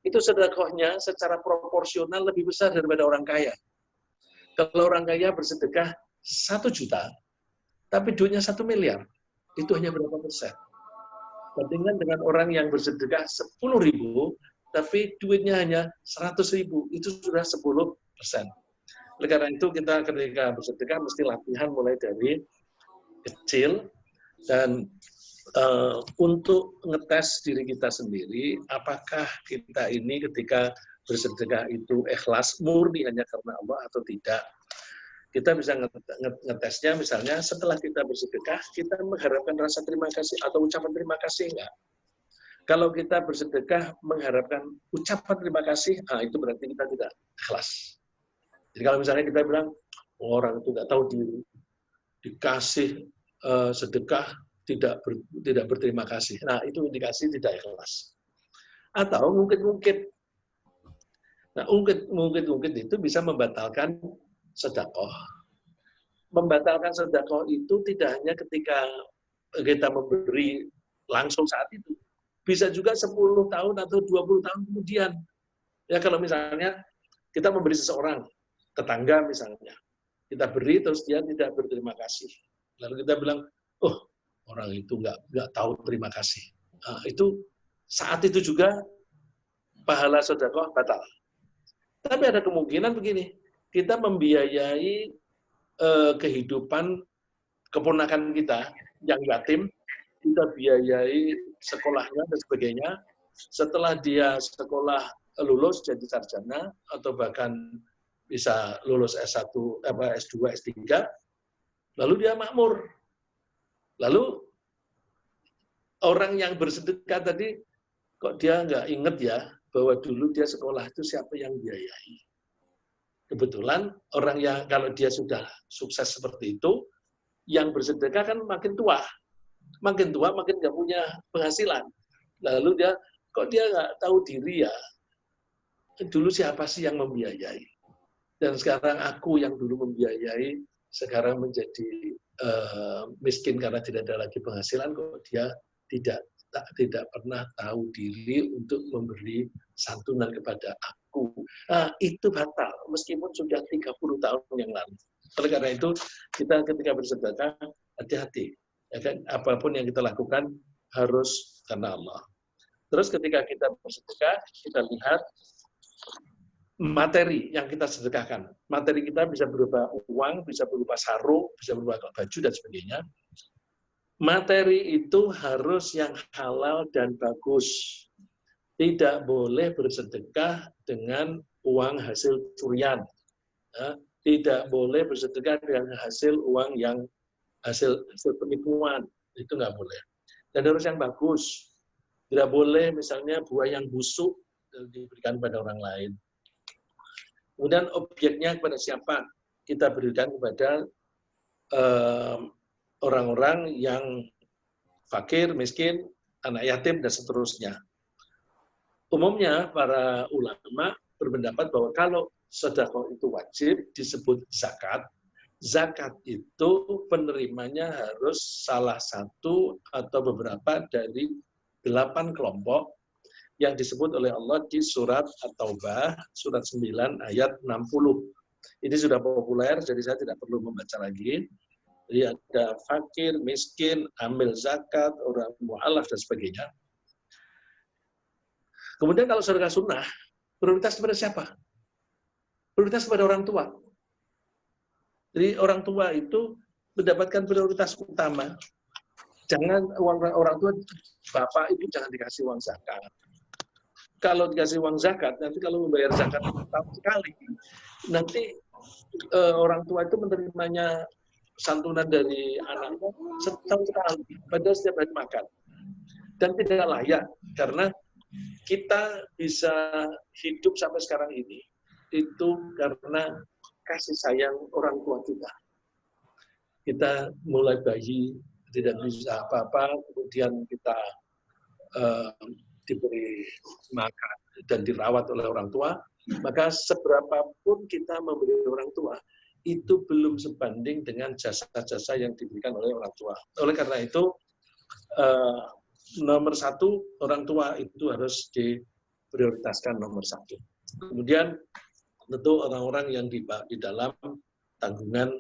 itu sedekahnya secara proporsional lebih besar daripada orang kaya. Kalau orang kaya bersedekah 1 juta, tapi duitnya 1 miliar, itu hanya berapa persen? Bandingkan dengan orang yang bersedekah 10.000, tapi duitnya hanya 100.000, itu sudah 10%. Oleh karena itu kita ketika bersedekah mesti latihan mulai dari kecil, dan untuk ngetes diri kita sendiri, apakah kita ini ketika bersedekah itu ikhlas, murni hanya karena Allah atau tidak. Kita bisa ngetesnya misalnya setelah kita bersedekah, kita mengharapkan rasa terima kasih atau ucapan terima kasih enggak? Kalau kita bersedekah mengharapkan ucapan terima kasih, itu berarti kita tidak ikhlas. Jadi kalau misalnya kita bilang, orang itu nggak tahu diri, dikasih sedekah tidak berterima kasih. Nah, itu indikasi tidak ikhlas. Atau mungkin itu bisa membatalkan sedekah. Membatalkan sedekah itu tidak hanya ketika kita memberi langsung saat itu. Bisa juga 10 tahun atau 20 tahun kemudian. Ya kalau misalnya kita memberi seseorang, tetangga misalnya, kita beri terus dia tidak berterima kasih. Lalu kita bilang, oh orang itu nggak tahu terima kasih. Nah, itu saat itu juga pahala sedekah batal. Tapi ada kemungkinan begini, kita membiayai kehidupan keponakan kita yang yatim, kita biayai sekolahnya dan sebagainya. Setelah dia sekolah lulus jadi sarjana atau bahkan bisa lulus S1, S2, S3, lalu dia makmur. Lalu orang yang bersedekah tadi, kok dia nggak inget ya bahwa dulu dia sekolah itu siapa yang biayai. Kebetulan orang yang kalau dia sudah sukses seperti itu, yang bersedekah kan makin tua makin nggak punya penghasilan. Lalu kok dia nggak tahu diri ya, dulu siapa sih yang membiayai? Dan sekarang aku yang dulu membiayai, sekarang menjadi miskin karena tidak ada lagi penghasilan, kok dia tidak pernah tahu diri untuk memberi santunan kepada aku. Nah, itu batal, meskipun sudah 30 tahun yang lalu. Oleh karena itu, kita ketika bersedekah, hati-hati. Ya kan? Apapun yang kita lakukan harus karena Allah. Terus ketika kita bersedekah, kita lihat materi yang kita sedekahkan. Materi kita bisa berupa uang, bisa berupa sarung, bisa berupa baju, dan sebagainya. Materi itu harus yang halal dan bagus. Tidak boleh bersedekah dengan uang hasil curian. Tidak boleh bersedekah dengan hasil uang yang hasil penipuan. Itu nggak boleh. Dan harus yang bagus. Tidak boleh misalnya buah yang busuk diberikan pada orang lain. Kemudian objeknya kepada siapa? Kita berikan kepada orang-orang yang fakir, miskin, anak yatim, dan seterusnya. Umumnya para ulama berpendapat bahwa kalau sedekah itu wajib disebut zakat. Zakat itu penerimanya harus salah satu atau beberapa dari 8 kelompok yang disebut oleh Allah di surat At-Taubah, surat 9 ayat 60. Ini sudah populer, jadi saya tidak perlu membaca lagi. Jadi ada fakir, miskin, amil zakat, orang mu'alaf, dan sebagainya. Kemudian kalau sedekah sunnah, prioritas kepada siapa? Prioritas kepada orang tua. Jadi orang tua itu mendapatkan prioritas utama. Jangan orang tua, bapak ibu jangan dikasih uang zakat. Kalau dikasih uang zakat, nanti kalau membayar zakat tahun sekali, nanti orang tua itu menerimanya santunan dari anaknya setahun sekali, padahal setiap hari makan. Dan tidak layak, karena kita bisa hidup sampai sekarang ini, itu karena kasih sayang orang tua kita. Kita mulai bayi, tidak bisa apa-apa, kemudian kita diberi makan dan dirawat oleh orang tua, maka seberapapun kita memberi orang tua, itu belum sebanding dengan jasa-jasa yang diberikan oleh orang tua. Oleh karena itu, nomor 1, orang tua itu harus prioritaskan nomor 1. Kemudian tentu orang-orang yang di dalam tanggungan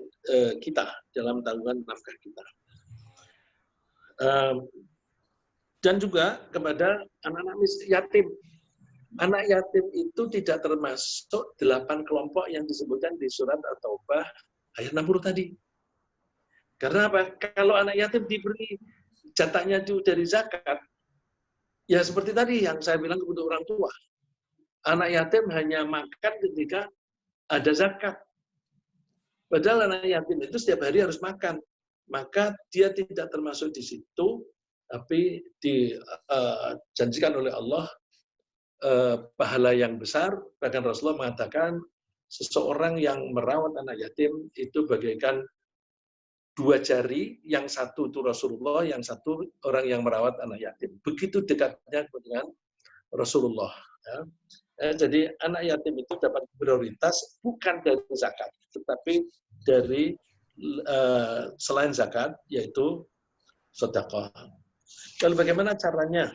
kita, dalam tanggungan nafkah kita. Dan juga kepada anak-anak yatim. Anak yatim itu tidak termasuk 8 kelompok yang disebutkan di surat At-Taubah ayat 60 tadi. Karena apa? Kalau anak yatim diberi jatahnya itu dari zakat, ya seperti tadi yang saya bilang untuk orang tua. Anak yatim hanya makan ketika ada zakat. Padahal anak yatim itu setiap hari harus makan. Maka dia tidak termasuk di situ, tapi dijanjikan oleh Allah pahala yang besar. Bahkan Rasulullah mengatakan seseorang yang merawat anak yatim itu bagaikan 2 jari, yang satu itu Rasulullah, yang satu orang yang merawat anak yatim. Begitu dekatnya dengan Rasulullah. Jadi anak yatim itu dapat prioritas bukan dari zakat, tetapi dari selain zakat, yaitu sedekah. Lalu bagaimana caranya?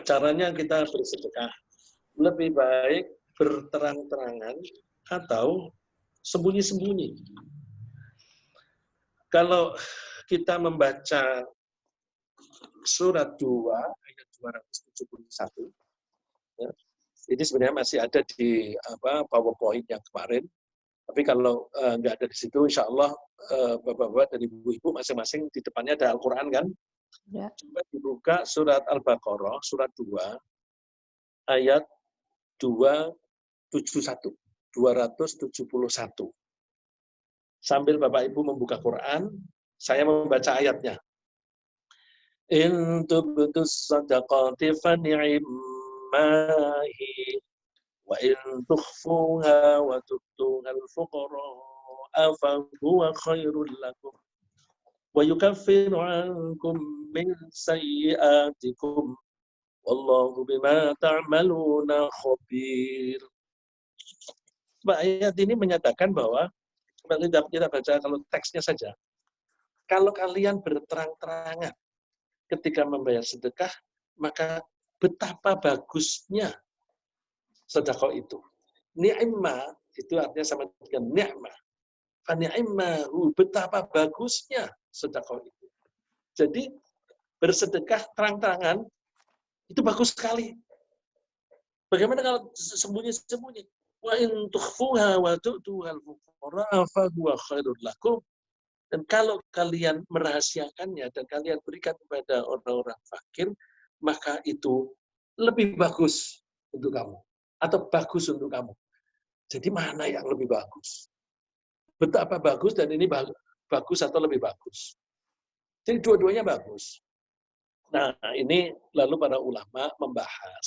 Caranya kita bersedekah. Lebih baik berterang-terangan atau sembunyi-sembunyi. Kalau kita membaca surat 2 ayat 271, ya, ini sebenarnya masih ada di PowerPoint yang kemarin. Tapi kalau nggak ada di situ, insya Allah Bapak-Bapak dan Ibu-Ibu masing-masing di depannya ada Al-Quran kan? Ya. Coba dibuka surat Al-Baqarah, surat 2, ayat 271. Sambil Bapak Ibu membuka Quran, saya membaca ayatnya. In tubdus sadaqati fani'immahi wa in tukhfuha wa tu'tuha al-fuqara fa huwa khairul lakum wa yukaffiru 'ankum min sayyi'atikum wallahu bima ta'maluna khabir. Ayat ini menyatakan bahwa kita baca kalau teksnya saja. Kalau kalian berterang-terangan ketika membayar sedekah, maka betapa bagusnya sedekah itu. Ni'mah itu artinya sama dengan ni'mah. Fa ni'mahu, betapa bagusnya sedekah itu. Jadi bersedekah terang-terangan itu bagus sekali. Bagaimana kalau sembunyi-sembunyi? Wa in tukhfuha wa tu'tuhal fuqara fa huwa khairul lakum. Dan kalau kalian merahasiakannya dan kalian berikan kepada orang-orang fakir, maka itu lebih bagus untuk kamu atau bagus untuk kamu. Jadi mana yang lebih bagus? Betapa bagus dan ini bagus atau lebih bagus? Jadi dua-duanya bagus. Nah, ini lalu para ulama membahas.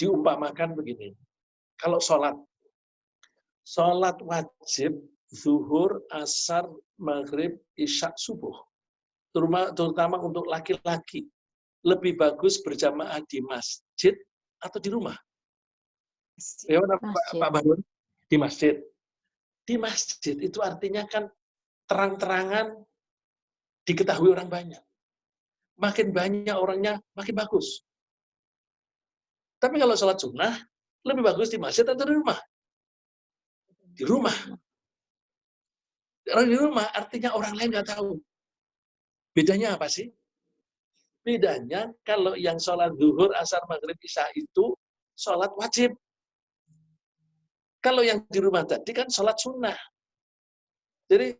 Diumpamakan begini, kalau sholat wajib, zuhur, asar, maghrib, isya, subuh, terutama untuk laki-laki, lebih bagus berjamaah di masjid atau di rumah? Bagaimana Pak Bahrun? Di masjid. Di masjid itu artinya kan terang-terangan diketahui orang banyak. Makin banyak orangnya, makin bagus. Tapi kalau sholat sunnah, lebih bagus di masjid atau di rumah? Di rumah. Kalau di rumah artinya orang lain nggak tahu. Bedanya apa sih? Bedanya kalau yang sholat zuhur, asar, maghrib, isya itu sholat wajib. Kalau yang di rumah tadi kan sholat sunnah. Jadi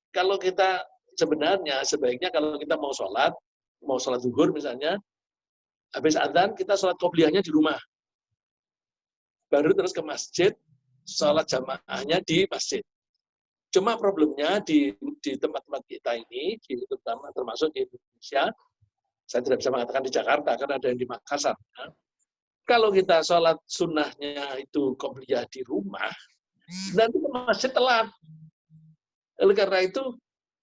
kalau kita sebaiknya kalau kita mau sholat zuhur misalnya, habis adzan kita sholat qobliyahnya di rumah. Baru terus ke masjid, sholat jamaahnya di masjid. Cuma problemnya di tempat-tempat kita ini, termasuk di Indonesia, saya tidak bisa mengatakan di Jakarta, karena ada yang di Makassar. Kalau kita sholat sunnahnya itu qobliyah di rumah, nanti ke masjid telat. Oleh karena itu,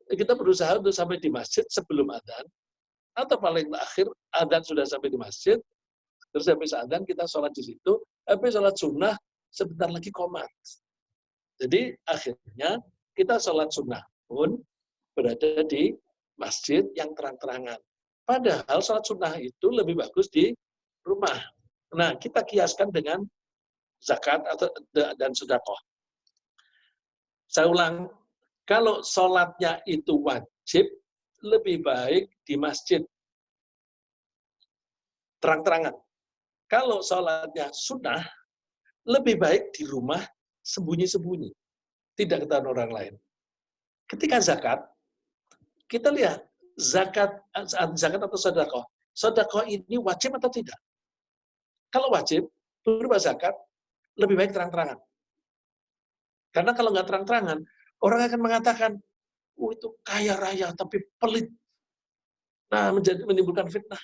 kita berusaha untuk sampai di masjid sebelum adzan, atau paling akhir adzan sudah sampai di masjid, terus habis adzan kita sholat di situ, habis sholat sunnah, sebentar lagi qomat. Jadi akhirnya kita sholat sunnah pun berada di masjid yang terang-terangan. Padahal sholat sunnah itu lebih bagus di rumah. Nah, kita kiaskan dengan zakat dan sedekah. Saya ulang, kalau sholatnya itu wajib, lebih baik di masjid, terang-terangan. Kalau sholatnya sunnah, lebih baik di rumah, sembunyi-sembunyi. Tidak ketahuan orang lain. Ketika zakat, kita lihat, zakat atau sedekah. Sedekah ini wajib atau tidak? Kalau wajib, berupa zakat, lebih baik terang-terangan. Karena kalau nggak terang-terangan, orang akan mengatakan, oh itu kaya raya tapi pelit. Nah, menimbulkan fitnah.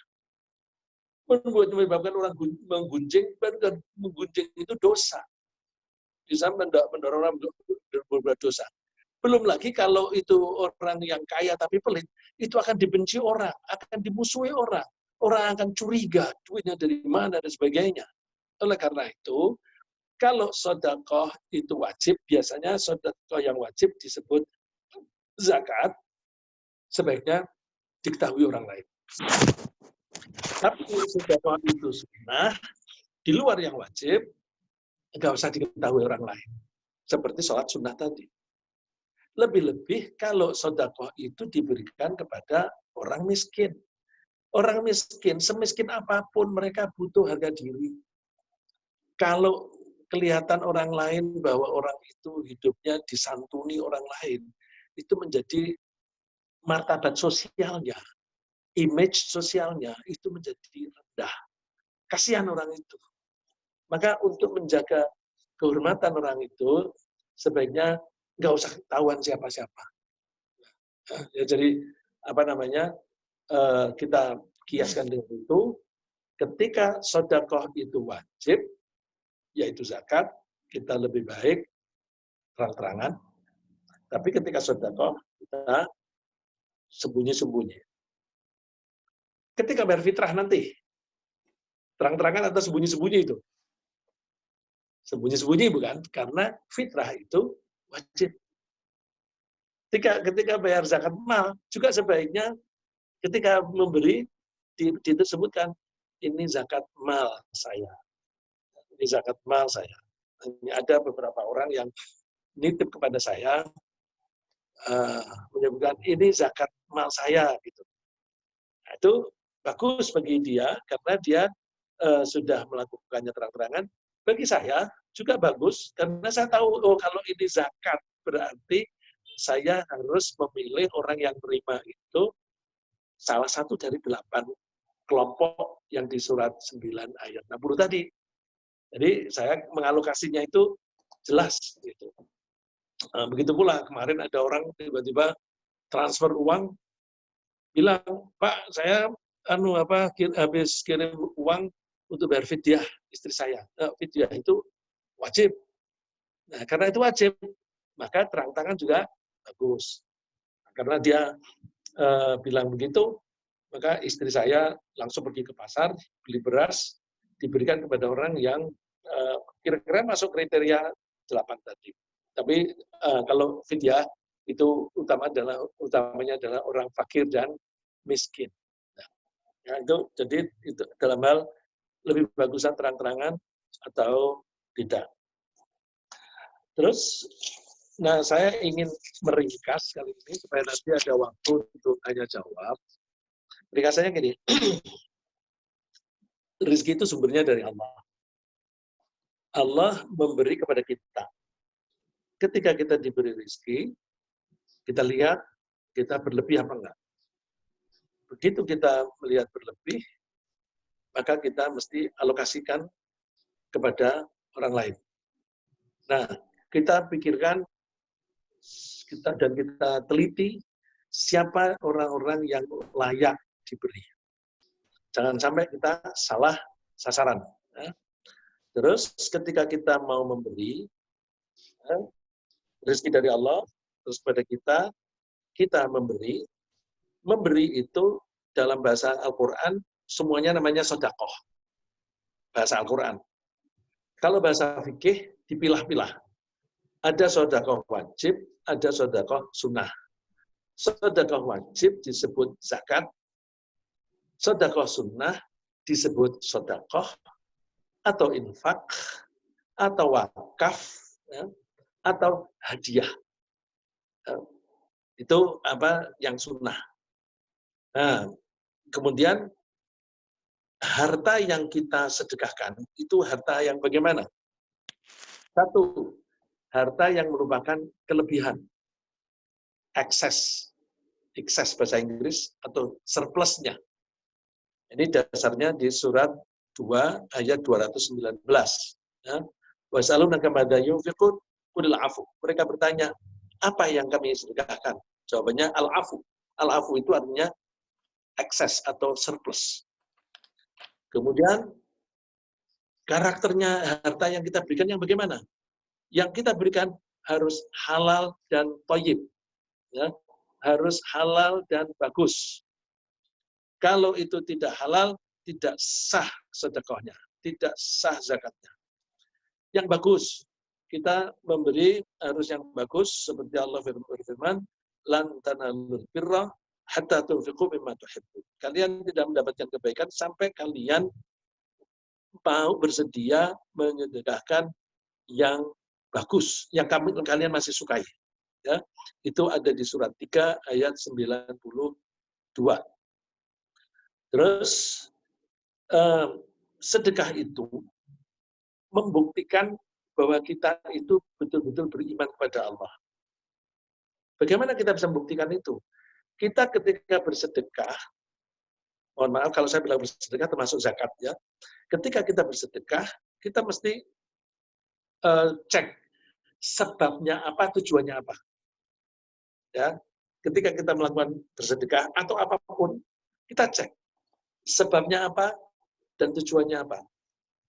Menyebabkan orang menggunjing, dan menggunjing itu dosa. Bisa mendorong orang berbuat dosa. Belum lagi kalau itu orang yang kaya tapi pelit, itu akan dibenci orang, akan dimusuhi orang. Orang akan curiga, duitnya dari mana, dan sebagainya. Oleh karena itu, kalau sedekah itu wajib, biasanya sedekah yang wajib disebut zakat, sebaiknya diketahui orang lain. Tapi sedekah itu sunnah, di luar yang wajib, nggak usah diketahui orang lain. Seperti sholat sunnah tadi. Lebih-lebih kalau sedekah itu diberikan kepada orang miskin. Orang miskin, semiskin apapun, mereka butuh harga diri. Kalau kelihatan orang lain bahwa orang itu hidupnya disantuni orang lain, itu menjadi martabat sosialnya, image sosialnya itu menjadi rendah. Kasihan orang itu. Maka untuk menjaga kehormatan orang itu, sebaiknya nggak usah ketahuan siapa-siapa. Ya, jadi kita kiaskan dengan itu, ketika sedekah itu wajib, yaitu zakat, kita lebih baik terang-terangan. Tapi ketika sedekah, kita sembunyi-sembunyi. Ketika bayar fitrah nanti, terang-terangan atau sembunyi-sembunyi itu? Sembunyi-sembunyi bukan? Karena fitrah itu wajib. Ketika bayar zakat mal, juga sebaiknya ketika memberi, disebutkan, ini zakat mal saya. Ini zakat mal saya. Ada beberapa orang yang nitip kepada saya, menyebutkan, ini zakat mal saya. Gitu. Nah, itu bagus bagi dia, karena dia sudah melakukannya terang-terangan. Bagi saya juga bagus, karena saya tahu, oh kalau ini zakat, berarti saya harus memilih orang yang menerima itu salah satu dari 8 kelompok yang di surat 9 ayat 60 tadi. Jadi saya mengalokasinya itu jelas. Gitu. Begitu pula kemarin ada orang tiba-tiba transfer uang, bilang, Pak, saya habis kirim uang untuk bayar fidyah istri saya. Fidyah itu wajib. Nah, karena itu wajib, maka terang-terangan juga bagus. Karena dia bilang begitu, maka istri saya langsung pergi ke pasar, beli beras, diberikan kepada orang yang kira-kira masuk kriteria 8 tadi. Tapi kalau fidyah itu utamanya adalah orang fakir dan miskin. Nah, jadi itu dalam hal lebih bagusan terang-terangan atau tidak. Terus, nah saya ingin meringkas kali ini supaya nanti ada waktu untuk tanya jawab. Ringkasannya gini, rezeki itu sumbernya dari Allah. Allah memberi kepada kita. Ketika kita diberi rezeki, kita lihat kita berlebih apa enggak. Begitu kita melihat berlebih, maka kita mesti alokasikan kepada orang lain. Nah, kita pikirkan kita teliti siapa orang-orang yang layak diberi. Jangan sampai kita salah sasaran. Terus ketika kita mau memberi rezeki dari Allah, terus pada kita memberi itu dalam bahasa Al-Quran semuanya namanya sedekah. Bahasa Al-Quran. Kalau bahasa fikih dipilah-pilah. Ada sedekah wajib, ada sedekah sunnah. Sedekah wajib disebut zakat, Sedekah sunnah disebut sedekah atau infak atau wakaf, ya, atau hadiah. Itu apa yang sunnah. Nah, kemudian harta yang kita sedekahkan itu harta yang bagaimana? Satu, harta yang merupakan kelebihan, excess, excess bahasa Inggris atau surplusnya. Ini dasarnya di surat 2 ayat 219. Ya. Wasalunaka madza yunfiqun qul afu. Mereka bertanya, apa yang kami sedekahkan? Jawabannya al-afu. Al-afu itu artinya excess atau surplus. Kemudian karakternya harta yang kita berikan yang bagaimana? Yang kita berikan harus halal dan thayyib. Ya. Harus halal dan bagus. Kalau itu tidak halal, tidak sah sedekahnya, tidak sah zakatnya. Yang bagus, kita memberi harus yang bagus, seperti Allah berfirman, lan tanalul birra hatta tunfiqu mimma tuhibbun. Kalian tidak mendapatkan kebaikan sampai kalian mau bersedia menyedekahkan yang bagus, yang kalian masih sukai. Ya, itu ada di surat 3 ayat 92. Terus sedekah itu membuktikan bahwa kita itu betul-betul beriman kepada Allah. Bagaimana kita bisa membuktikan itu? Kita ketika bersedekah, mohon maaf kalau saya bilang bersedekah termasuk zakat ya. Ketika kita bersedekah, kita mesti cek sebabnya apa, tujuannya apa. Ya, ketika kita melakukan bersedekah atau apapun, kita cek sebabnya apa dan tujuannya apa.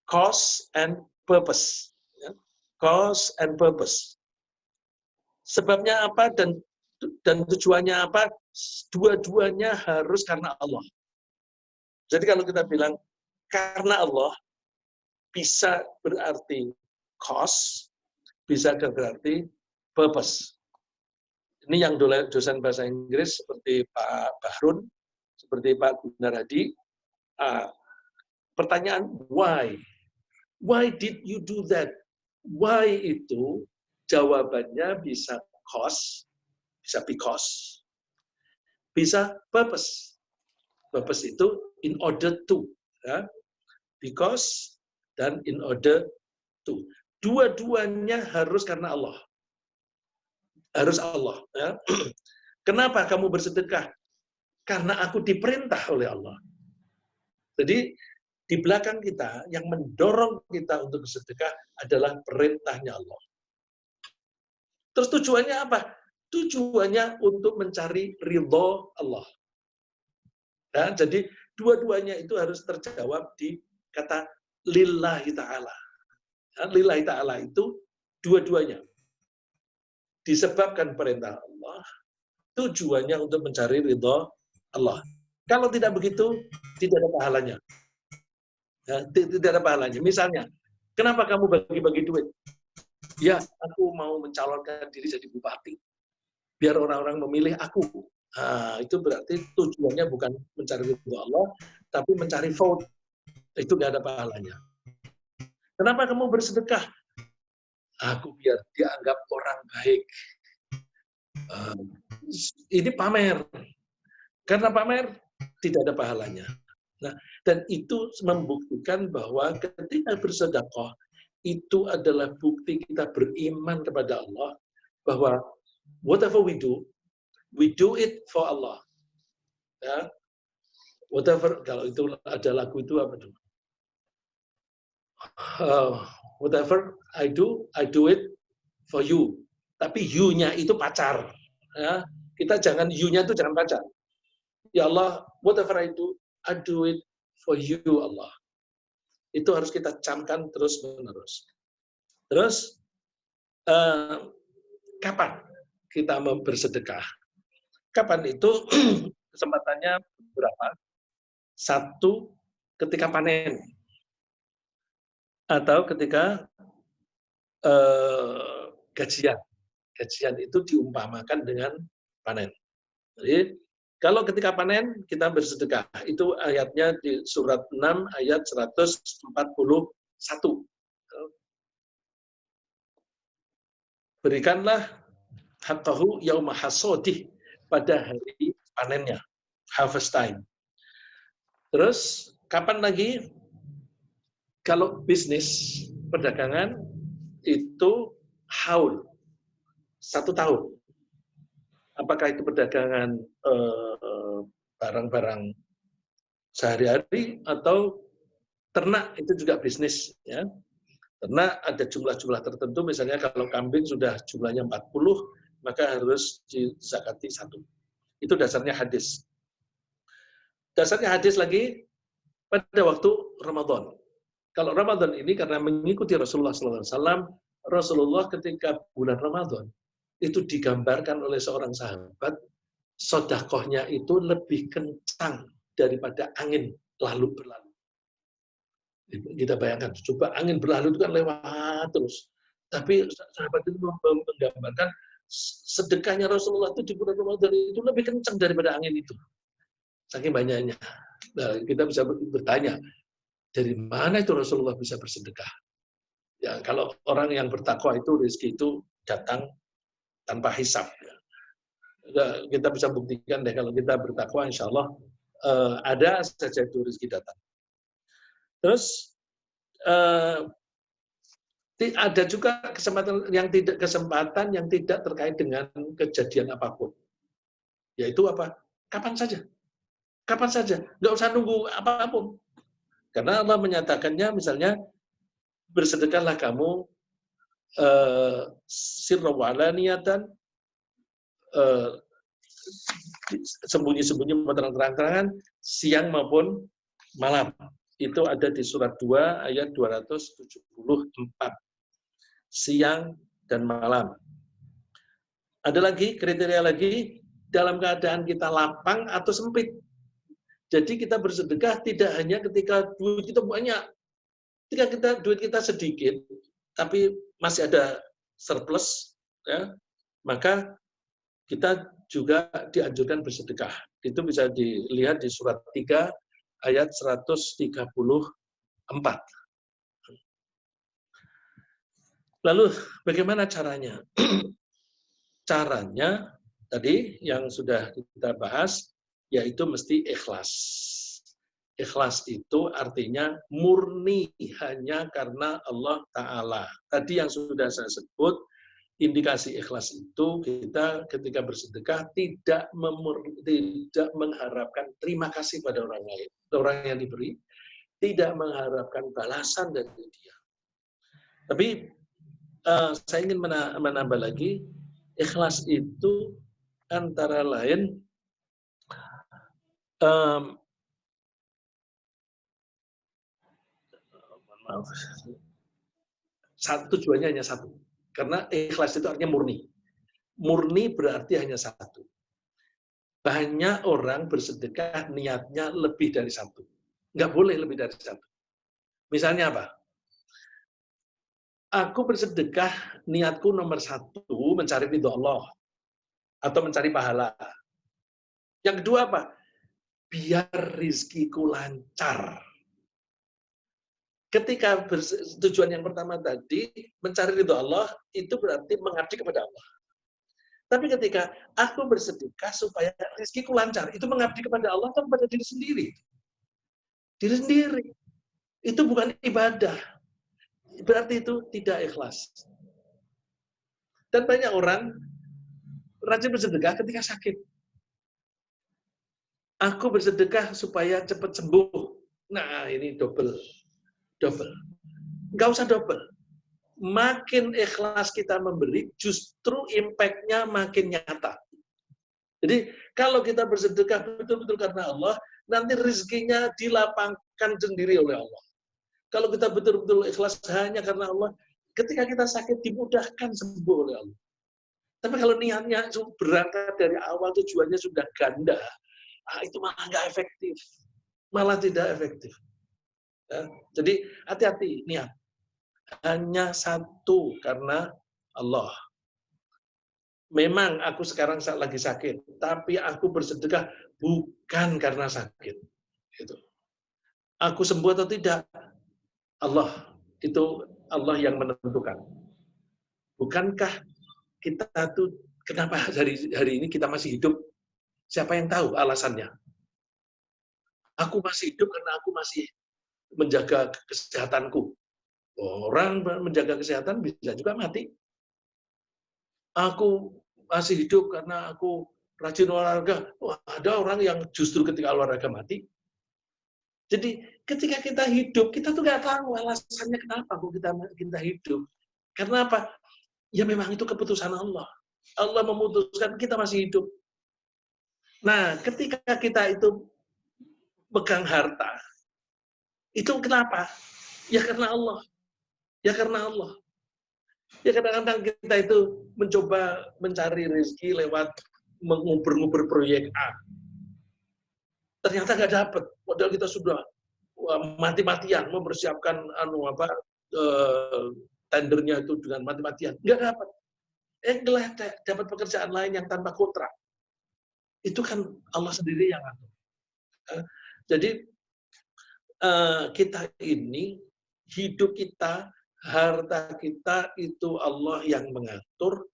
Cause and purpose. Ya. Cause and purpose. Sebabnya apa dan tujuannya apa, dua-duanya harus karena Allah. Jadi kalau kita bilang karena Allah, bisa berarti cause, bisa berarti purpose. Ini yang dosen bahasa Inggris seperti Pak Bahrun, seperti Pak Gunaradi. Pertanyaan why? Why did you do that? Why itu jawabannya bisa cause, bisa because, bisa purpose. Purpose itu in order to, ya. Because dan in order to. Dua-duanya harus karena Allah. Harus Allah. Ya. Kenapa kamu bersedekah? Karena aku diperintah oleh Allah. Jadi di belakang kita yang mendorong kita untuk bersedekah adalah perintahnya Allah. Terus tujuannya apa? Tujuannya untuk mencari ridho Allah. Ya, jadi dua-duanya itu harus terjawab di kata lillahi ta'ala. Ya, lillahi ta'ala itu dua-duanya. Disebabkan perintah Allah, tujuannya untuk mencari ridho Allah. Kalau tidak begitu, tidak ada pahalanya. Ya, tidak ada pahalanya. Misalnya, kenapa kamu bagi-bagi duit? Ya, aku mau mencalonkan diri jadi bupati. Biar orang-orang memilih aku. Nah, itu berarti tujuannya bukan mencari ridho Allah, tapi mencari vote. Itu nggak ada pahalanya. Kenapa kamu bersedekah? Aku biar dianggap orang baik. Ini pamer. Karena pamer, tidak ada pahalanya. Nah, dan itu membuktikan bahwa ketika bersedekah, itu adalah bukti kita beriman kepada Allah, bahwa whatever we do it for Allah. Ya. Whatever, kalau itu ada lagu itu apa tuh? Whatever I do it for you. Tapi you-nya itu pacar. Ya. Kita jangan you-nya itu jangan pacar. Ya Allah, whatever I do it for you, Allah. Itu harus kita camkan terus-menerus. Terus, kapan kita bersedekah? Kapan itu kesempatannya berapa? Satu, ketika panen. Atau ketika gajian. Gajian itu diumpamakan dengan panen. Jadi Kalau ketika panen, kita bersedekah. Itu ayatnya di surat 6 ayat 141. Berikanlah haqqahu yauma hasodih, pada hari panennya, harvest time. Terus, kapan lagi? Kalau bisnis, perdagangan, itu haul, 1 tahun. Apakah itu perdagangan barang-barang sehari-hari atau ternak, itu juga bisnis, ya. Ternak ada jumlah-jumlah tertentu, misalnya kalau kambing sudah jumlahnya 40, maka harus dizakati 1. Itu dasarnya hadis. Dasarnya hadis lagi pada waktu Ramadan. Kalau Ramadan ini karena mengikuti Rasulullah SAW, Rasulullah ketika bulan Ramadan itu digambarkan oleh seorang sahabat, sodakohnya itu lebih kencang daripada angin lalu berlalu. Kita bayangkan, coba angin berlalu itu kan lewat terus. Tapi sahabat itu menggambarkan sedekahnya Rasulullah itu di bulan Ramadan itu lebih kencang daripada angin itu. Saking banyaknya. Nah, kita bisa bertanya, dari mana itu Rasulullah bisa bersedekah? Ya, kalau orang yang bertakwa itu rezeki itu datang tanpa hisab. Kita bisa buktikan deh kalau kita bertakwa, insya Allah ada saja itu rezeki datang. Terus ada juga kesempatan yang tidak terkait dengan kejadian apapun. Yaitu apa? Kapan saja. Kapan saja. Nggak usah nunggu apapun. Karena Allah menyatakannya misalnya, bersedekahlah kamu sirra wa alaniyatan, sembunyi-sembunyi maupun terang-terangan, siang maupun malam. Itu ada di surat 2 ayat 274. Siang dan malam. Ada lagi, kriteria lagi, dalam keadaan kita lapang atau sempit. Jadi kita bersedekah tidak hanya ketika duit kita banyak. Ketika duit kita sedikit, tapi masih ada surplus, ya, maka kita juga dianjurkan bersedekah. Itu bisa dilihat di surat 3 ayat 134. Lalu bagaimana caranya? Caranya tadi yang sudah kita bahas, yaitu mesti ikhlas. Ikhlas itu artinya murni hanya karena Allah Ta'ala. Tadi yang sudah saya sebut, indikasi ikhlas itu kita ketika bersedekah tidak mengharapkan terima kasih pada orang lain, orang yang diberi, tidak mengharapkan balasan dari dia. Tapi saya ingin menambah lagi, ikhlas itu antara lain tujuannya hanya satu. Karena ikhlas itu artinya murni. Murni berarti hanya satu. Banyak orang bersedekah niatnya lebih dari satu. Nggak boleh lebih dari satu. Misalnya apa? Aku bersedekah, niatku nomor 1, mencari ridho Allah. Atau mencari pahala. Yang kedua apa? Biar rizkiku lancar. Ketika tujuan yang pertama tadi, mencari ridho Allah, itu berarti mengabdi kepada Allah. Tapi ketika aku bersedekah supaya rezekiku lancar, itu mengabdi kepada Allah atau kepada diri sendiri? Diri sendiri. Itu bukan ibadah. Berarti itu tidak ikhlas. Dan banyak orang rajin bersedekah ketika sakit. Aku bersedekah supaya cepat sembuh. Nah, ini double. Nggak usah double. Makin ikhlas kita memberi, justru impact-nya makin nyata. Jadi, kalau kita bersedekah betul-betul karena Allah, nanti rezekinya dilapangkan sendiri oleh Allah. Kalau kita betul-betul ikhlas hanya karena Allah, ketika kita sakit dimudahkan sembuh oleh Allah. Tapi kalau niatnya berangkat dari awal, tujuannya sudah ganda, itu malah nggak efektif. Malah tidak efektif. Ya, jadi hati-hati niat. Hanya satu karena Allah. Memang aku sekarang lagi sakit, tapi aku bersedekah bukan karena sakit. Gitu. Aku sembuh atau tidak, Allah Allah yang menentukan. Bukankah kita tuh kenapa hari ini kita masih hidup? Siapa yang tahu alasannya? Aku masih hidup karena aku masih menjaga kesehatanku. Orang menjaga kesehatan bisa juga mati. Aku masih hidup karena aku rajin olahraga. Wah, ada orang yang justru ketika olahraga mati. Jadi ketika kita hidup, kita tuh nggak tahu alasannya kenapa kok kita hidup. Karena apa? Ya memang itu keputusan Allah. Allah memutuskan kita masih hidup. Nah, ketika kita itu pegang harta, itu kenapa? Ya karena Allah. Ya karena Allah. Ya kadang-kadang kita itu mencoba mencari rezeki lewat mengubur-ngubur proyek A. Ternyata nggak dapat. Padahal kita sudah mati-matian mempersiapkan tendernya itu dengan mati-matian. Nggak dapat. Dapat pekerjaan lain yang tanpa kontrak. Itu kan Allah sendiri yang ngatur. Jadi kita ini, hidup kita, harta kita itu Allah yang mengatur.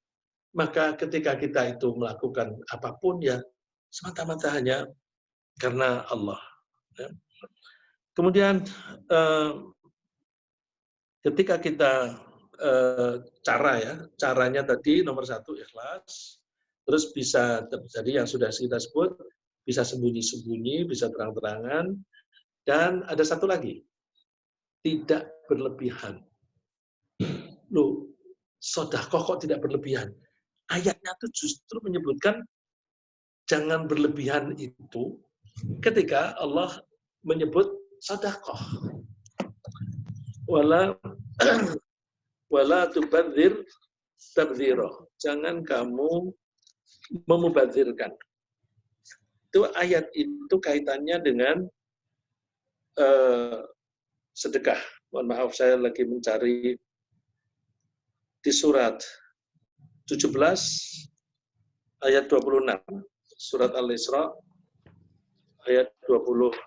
Maka ketika kita itu melakukan apapun ya semata-mata hanya karena Allah. Kemudian ketika kita caranya tadi nomor 1 ikhlas, terus bisa terjadi yang sudah kita sebut, bisa sembunyi-sembunyi, bisa terang-terangan, dan ada satu lagi, tidak berlebihan. Loh, sedekah kok tidak berlebihan? Ayatnya itu justru menyebutkan jangan berlebihan itu ketika Allah menyebut sedekah. Wala tubadzir tabdzira. Jangan kamu memubadzirkan. Itu ayat itu kaitannya dengan sedekah. Mohon maaf saya lagi mencari di surat 17 ayat 26. Surat Al-Isra ayat 26.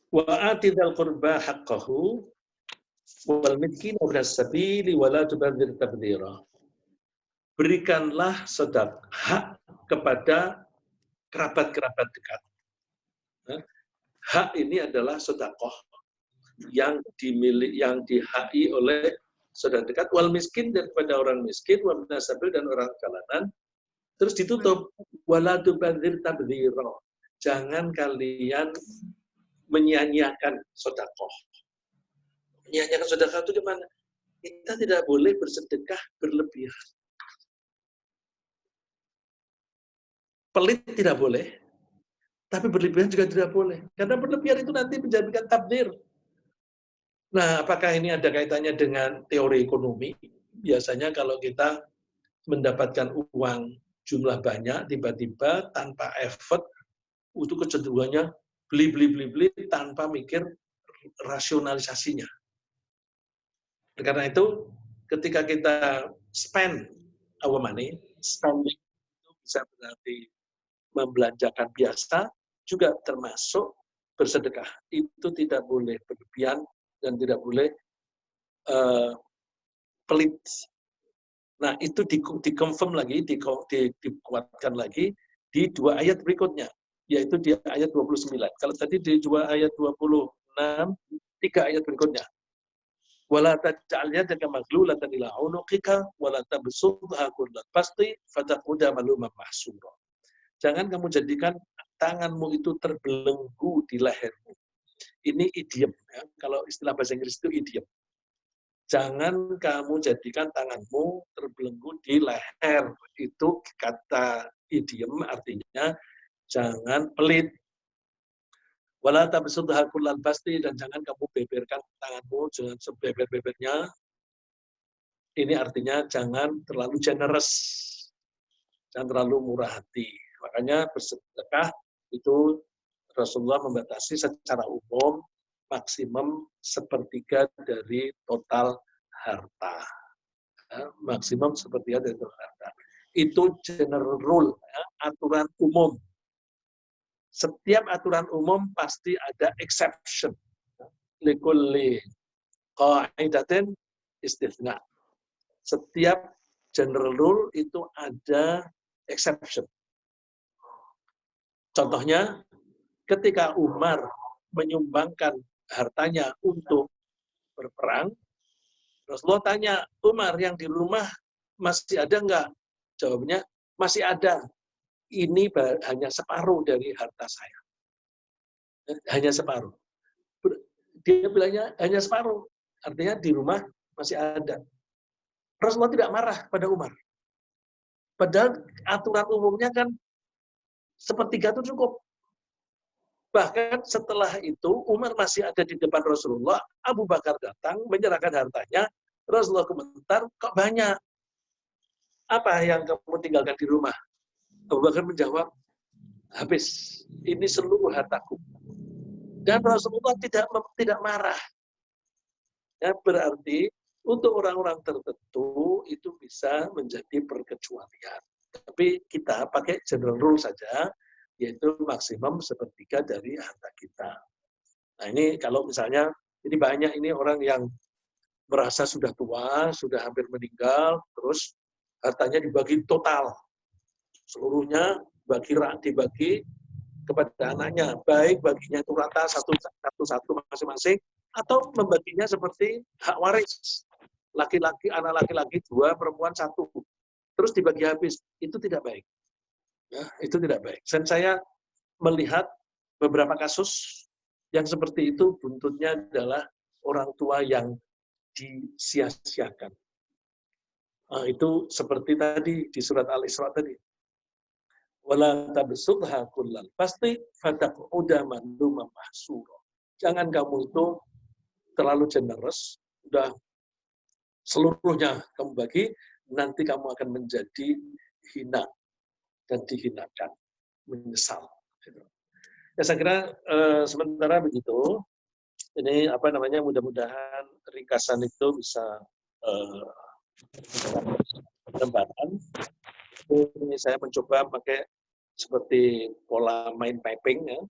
Wa atidal qurba haqqahu wal miskin wa sabili wa la tubadzir tabdzira. Berikanlah hak kepada kerabat-kerabat dekat. Hak ini adalah sedekah yang dihaki oleh saudara dekat, wal miskin, dan kepada orang miskin, wal sabil, dan orang jalanan. Terus ditutup, wala tubadzir tabdzira. Jangan kalian menyia-nyiakan sedekah. Menyia-nyiakan sedekah itu gimana? Kita tidak boleh bersedekah berlebihan. Pelit tidak boleh, tapi berlebihan juga tidak boleh. Karena berlebihan itu nanti menjadikan tabdzir. Nah, apakah ini ada kaitannya dengan teori ekonomi? Biasanya kalau kita mendapatkan uang jumlah banyak, tiba-tiba tanpa effort, itu kecenderungannya beli tanpa mikir rasionalisasinya. Karena itu, ketika kita spend our money, spending itu bisa berarti membelanjakan biasa, juga termasuk bersedekah. Itu tidak boleh berlebihan dan tidak boleh pelit. Nah, itu dikonfirm lagi, dikuatkan lagi di 2 ayat berikutnya, yaitu di ayat 29. Kalau tadi di 2 ayat 26, 3 ayat berikutnya. Wala taj'al yadaka maghlulatan ila 'unuqika wala tabsutha kullal basti fataquda maluman mahsura. Jangan kamu jadikan tanganmu itu terbelenggu di lehermu. Ini idiom, ya. Kalau istilah bahasa Inggris itu idiom. Jangan kamu jadikan tanganmu terbelenggu di leher. Itu kata idiom, artinya jangan pelit. Wala tabsutha kullal basti, dan jangan kamu beberkan tanganmu, jangan sebeber-bebernya. Ini artinya jangan terlalu generous, jangan terlalu murah hati. Makanya bersedekah itu Rasulullah membatasi secara umum maksimum 1/3 dari total harta. Ya, maksimum sepertiga dari harta. Itu general rule, ya, aturan umum. Setiap aturan umum pasti ada exception. Likulli qaidatin istithna. Setiap general rule itu ada exception. Contohnya, ketika Umar menyumbangkan hartanya untuk berperang, Rasulullah tanya, Umar yang di rumah masih ada enggak? Jawabnya, masih ada. Ini hanya separuh dari harta saya. Hanya separuh. Dia bilangnya hanya separuh. Artinya di rumah masih ada. Rasulullah tidak marah pada Umar. Padahal aturan umumnya kan sepertiga itu cukup. Bahkan setelah itu Umar masih ada di depan Rasulullah, Abu Bakar datang menyerahkan hartanya, Rasulullah komentar, kok banyak? Apa yang kamu tinggalkan di rumah? Abu Bakar menjawab, habis, ini seluruh hartaku. Dan Rasulullah tidak marah. Ya, berarti untuk orang-orang tertentu itu bisa menjadi perkecualian. Tapi kita pakai general rule saja, yaitu maksimum sepertiga dari harta kita. Nah ini kalau misalnya, ini banyak ini orang yang merasa sudah tua, sudah hampir meninggal, terus hartanya dibagi total. Seluruhnya dibagi kepada anaknya, baik baginya itu rata satu-satu masing-masing, atau membaginya seperti hak waris. Laki-laki, anak laki-laki 2, perempuan 1. Terus dibagi habis. Itu tidak baik. Ya, itu tidak baik. Dan saya melihat beberapa kasus yang seperti itu buntutnya adalah orang tua yang disia-siakan. Nah, itu seperti tadi di surat Al-Isra tadi. Wala tabsutha kullal pasti fataq'uda manduman mahsura. Jangan kamu itu terlalu generous, udah seluruhnya kamu bagi, nanti kamu akan menjadi hina dan dihinakan, menyesal. Ya, saya kira sementara begitu. Ini apa namanya, mudah-mudahan ringkasan itu bisa pengembangan. Ini saya mencoba pakai seperti pola mind mapping, ya.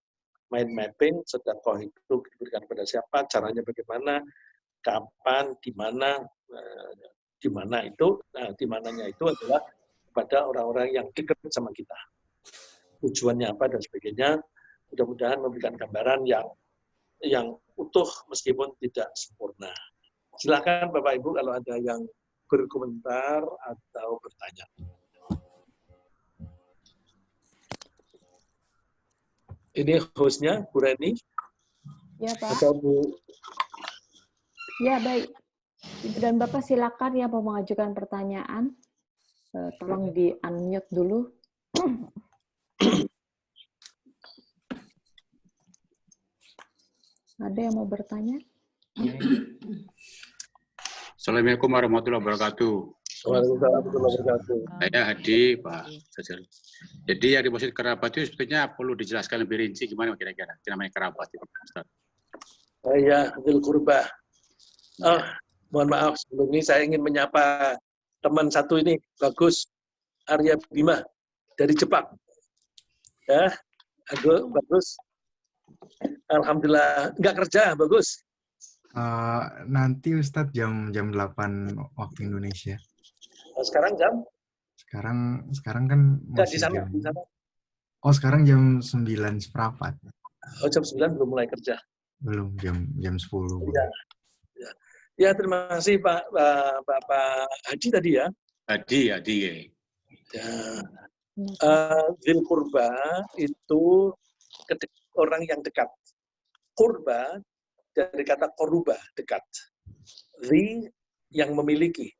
Mind mapping, sedekah itu diberikan kepada siapa, caranya bagaimana, kapan, di mana itu, nah, di mananya itu adalah pada orang-orang yang dekat sama kita. Tujuannya apa dan sebagainya. Mudah-mudahan memberikan gambaran yang utuh meskipun tidak sempurna. Silakan Bapak Ibu kalau ada yang berkomentar atau bertanya. Ini hostnya, Bu Reni. Ya, Pak. Atau Bu... Ya, baik. Ibu dan Bapak silakan yang mau mengajukan pertanyaan. Tolong di-unmute dulu. Ada yang mau bertanya? Assalamualaikum warahmatullahi wabarakatuh. Waalaikumsalam warahmatullahi wabarakatuh. Saya Hadi, Pak Sajal. Jadi yang dimaksud kerabat itu sebetulnya perlu dijelaskan lebih rinci gimana kira-kira namanya kerabat itu, Ustaz. Saya dzul qurbah. Mohon maaf sebelum ini saya ingin menyapa teman satu ini, Bagus Arya Bima dari Jepang. Ya, Bagus. Alhamdulillah nggak kerja, Bagus. Nanti Ustadz jam 8 waktu Indonesia. Sekarang jam? Sekarang kan masih di sana. Oh, sekarang jam 9:15. Oh, jam 9 belum mulai kerja. Belum, jam 10. Ya, terima kasih Pak Haji tadi ya. Hadi. Ya. Dzul qurba itu orang yang dekat. Qurba dari kata qoruba, dekat. Yang memiliki.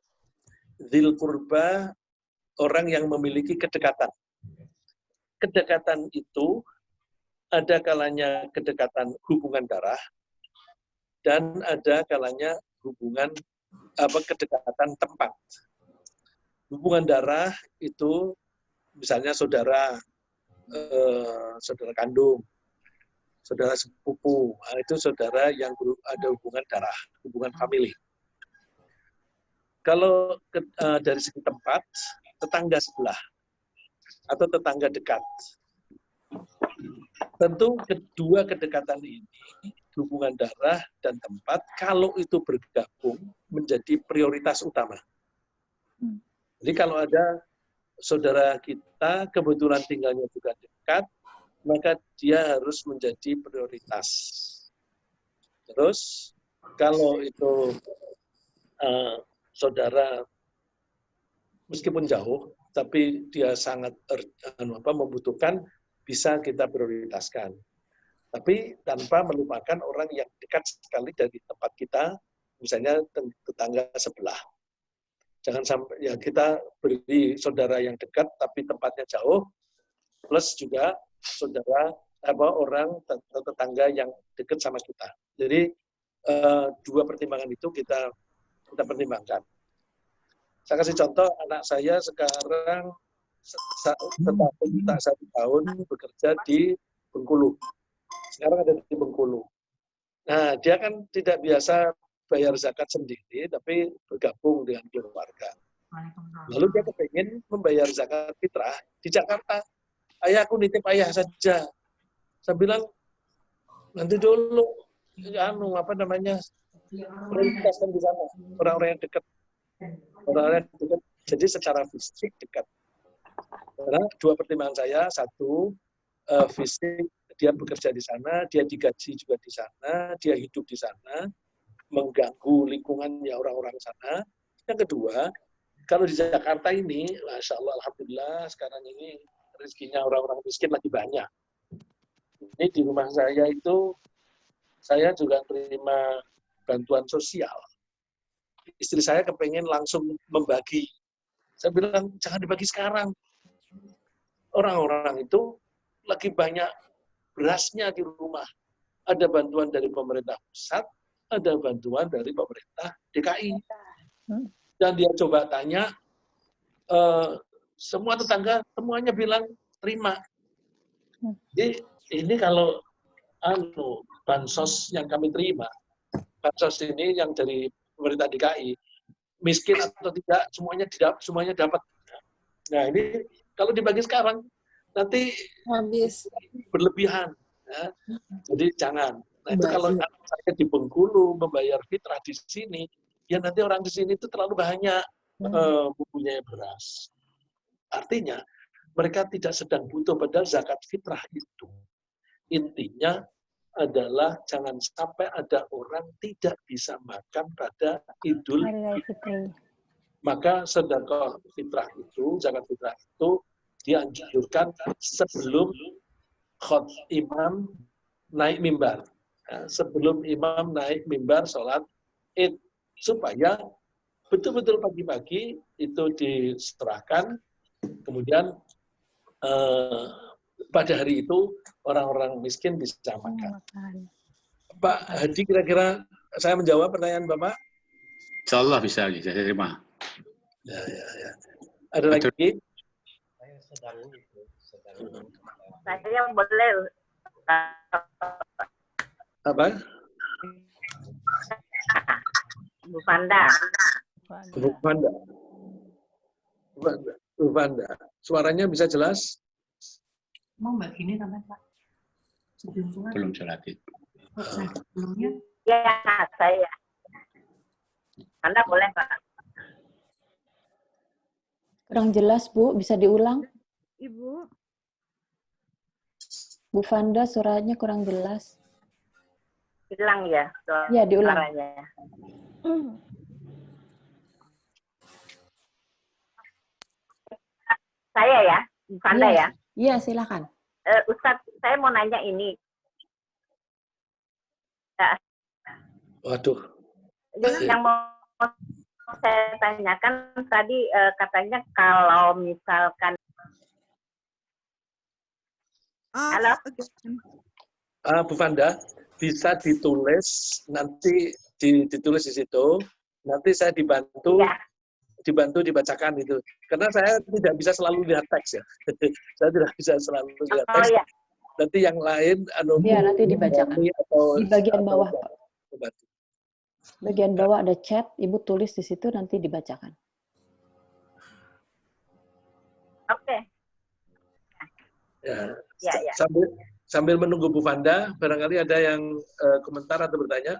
Dzul qurba orang yang memiliki kedekatan. Kedekatan itu ada kalanya kedekatan hubungan darah dan ada kalanya kedekatan tempat. Hubungan darah itu misalnya saudara kandung, saudara sepupu, itu saudara yang ada hubungan darah, hubungan famili. Kalau dari segi tempat, tetangga sebelah atau tetangga dekat. Tentu kedua kedekatan ini, hubungan darah dan tempat, kalau itu bergabung menjadi prioritas utama. Jadi kalau ada saudara kita kebetulan tinggalnya juga dekat, maka dia harus menjadi prioritas. Terus kalau itu saudara meskipun jauh, tapi dia sangat membutuhkan, bisa kita prioritaskan. Tapi tanpa melupakan orang yang dekat sekali dari tempat kita, misalnya tetangga sebelah. Jangan sampai ya kita beri saudara yang dekat tapi tempatnya jauh, plus juga saudara orang tetangga yang dekat sama kita. Jadi dua pertimbangan itu kita pertimbangkan. Saya kasih contoh, anak saya sekarang tak 1 tahun bekerja di Bengkulu. Sekarang ada di Bengkulu. Nah, dia kan tidak biasa bayar zakat sendiri, tapi bergabung dengan keluarga. Lalu dia kepengen membayar zakat fitrah di Jakarta. Ayah, aku nitip ayah saja. Saya bilang, nanti dulu, prioritaskan di sana, orang-orang yang dekat. Orang-orang yang dekat. Jadi secara fisik dekat. Karena dua pertimbangan saya, satu, fisik, dia bekerja di sana, dia digaji juga di sana, dia hidup di sana, mengganggu lingkungannya orang-orang sana. Yang kedua, kalau di Jakarta ini, Masya Allah, Alhamdulillah, sekarang ini rezekinya orang-orang miskin lagi banyak. Ini di rumah saya itu, saya juga terima bantuan sosial. Istri saya kepengen langsung membagi. Saya bilang, jangan dibagi sekarang. Orang-orang itu lagi banyak berasnya di rumah. Ada bantuan dari pemerintah pusat, ada bantuan dari pemerintah DKI. Dan dia coba tanya, semua tetangga, semuanya bilang terima. Jadi ini kalau bansos yang kami terima, bansos ini yang dari pemerintah DKI, miskin atau tidak, semuanya dapat. Nah ini kalau dibagi sekarang, nanti habis berlebihan. Ya. Jadi jangan. Nah itu kalau saya di Bengkulu membayar fitrah di sini, ya nanti orang di sini itu terlalu banyak mempunyai beras. Artinya mereka tidak sedang butuh, padahal zakat fitrah itu intinya adalah jangan sampai ada orang tidak bisa makan pada Idul Fitri. Maka sedekah fitrah itu, zakat fitrah itu dianjurkan sebelum imam naik mimbar. Sebelum imam naik mimbar sholat Id. Supaya betul-betul pagi-pagi itu diserahkan, kemudian pada hari itu orang-orang miskin bisa makan. Pak Hadi, kira-kira saya menjawab pertanyaan Bapak? Insya Allah bisa, saya terima. Ya. Ada lagi? Saya boleh. Apa? Bu Fanda. Bu Fanda. Suaranya bisa jelas? Mau Mbak Gini tambah Pak? Belum sholat Id. Sebelumnya? Ya, saya. Anda boleh, Pak. Kurang jelas, Bu. Bisa diulang? Ibu. Bu Fanda, suaranya kurang jelas. Hilang ya? Ya, diulang. Suaranya. Saya ya? Bu Fanda ya? Iya, silakan. Ustadz, saya mau nanya ini. Waduh. Yang mau saya tanyakan tadi katanya kalau misalkan halo? Bu Fanda, bisa ditulis, nanti ditulis di situ, nanti saya dibantu dibacakan itu. Karena saya tidak bisa selalu lihat teks ya. Saya tidak bisa selalu lihat teks. Ya. Nanti yang lain nanti dibacakan. Atau di bagian bawah, Pak. Bagian bawah ada chat, Ibu tulis di situ nanti dibacakan. Oke. Ya, Ya, ya. sambil menunggu Bu Vanda, barangkali ada yang komentar atau bertanya.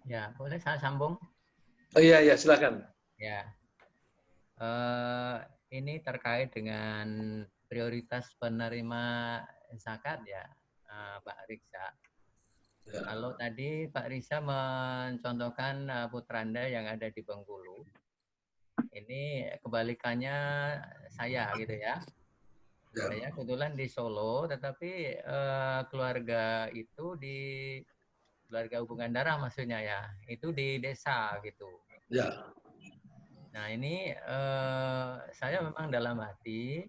Ya, boleh saya sambung? Oh iya, ya, silakan. Ya. Ini terkait dengan prioritas penerima zakat ya, Pak Riksa. Ya. Kalau tadi Pak Risa mencontohkan putranda yang ada di Bengkulu, ini kebalikannya saya gitu ya. Ya. Saya kebetulan di Solo, tetapi keluarga itu di keluarga hubungan darah maksudnya ya, itu di desa gitu. Ya. Nah ini saya memang dalam hati